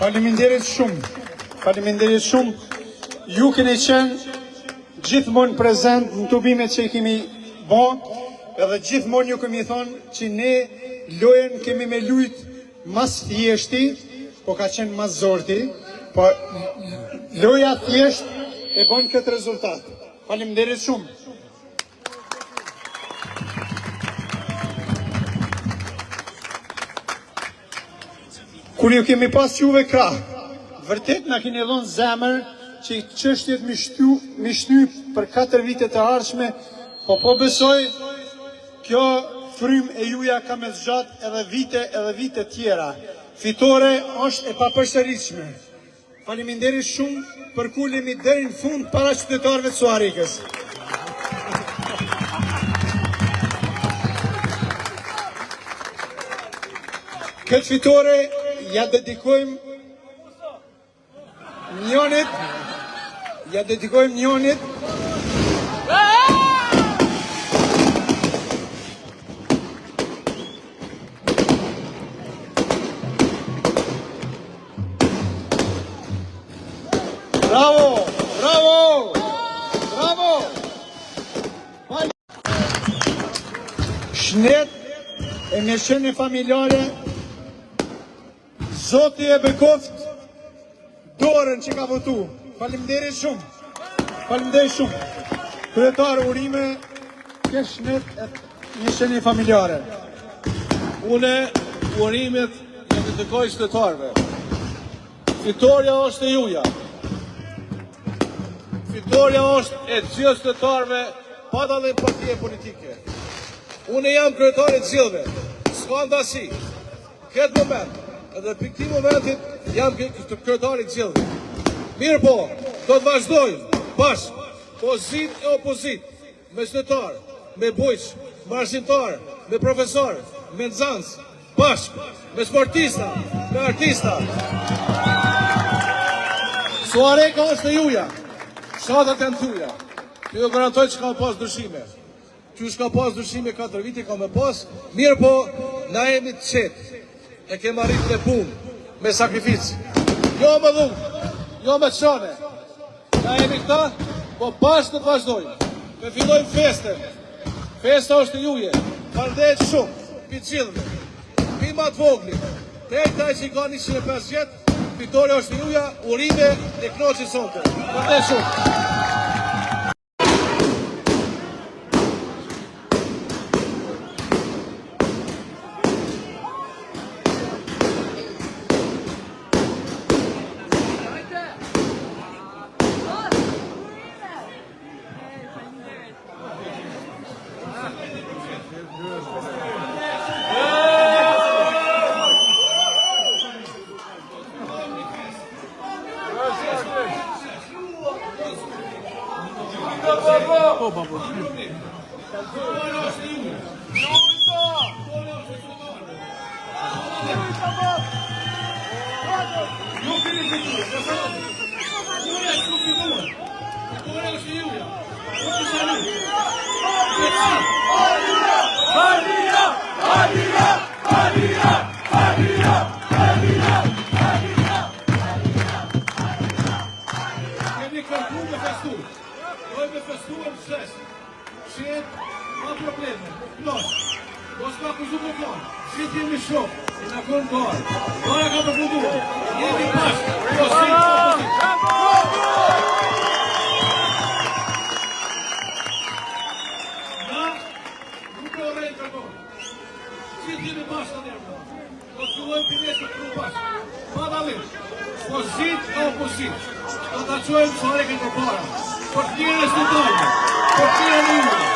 Faleminderit shumë. Ju keni qenë gjithmonë prezent në tubimet që i kemi bo, edhe gjithmonë ju kemi thonë që ne lojen kemi me lujt mas thjeshti, po ka qenë mas zorti, po loja thjesht e bon këtë rezultat. Faleminderit shumë. Kur ju kemi pas juve krah, vërtet na keni dhënë zemër që i çështjet mi shty për 4 vite të ardhshme, po besoj kjo frym e juja ka me zgjat edhe vite tjera. Fitore është e papërsëritshme. Faleminderit shumë për kulemi deri në fund para qytetarëve të Suarikës. Këtë fitore ja dedikojmë njënit, Bravo! Shnet e mirëqenie familjare, Zoti e bekoft dorën që ka votu. Faleminderit shumë. Kryetar urime ke shnet e mirëqenie familjare. Une urimet në të dedikoj qytetarëve. Fitoria është e juja. Fitoria është e gjithë qytetarëve, pa dallim partije politike. Une jam kryetari i gjithëve. S'ka ndasi. Këtë moment, edhe për këtij momentit jam kryetari i gjithëve. Mirë po, do të vazhdojmë bashkë, pozit e opozit, me qytetar, me bujq, me arsimtar, me profesor, me nxënës, bashkë, me sportista, me artista. Suareka është e juja, shatat janë tuja. Ju garantoj që ka pas ndryshime. Që shka pas ndryshime 4 vite ka me pas, mirë po, na jemi të qetë. E kemë arritë dhe punë, me sakrificë. Jo me dhunë, jo me qane. Na jemi këta, po bashkë të vazhdojmë. Me fillojmë festën. Festa është e juje. Faleminderit shumë, pi gjithëve, pi ma të vogli. Te taj që i ka 105 vjetë, fitoria është e juja, urime e knoqi sonte. Faleminderit shumë. Pozit e opozit, do të quajmë Suarikën përpara, për të mirën e qytetarëve, për të mirën e juve.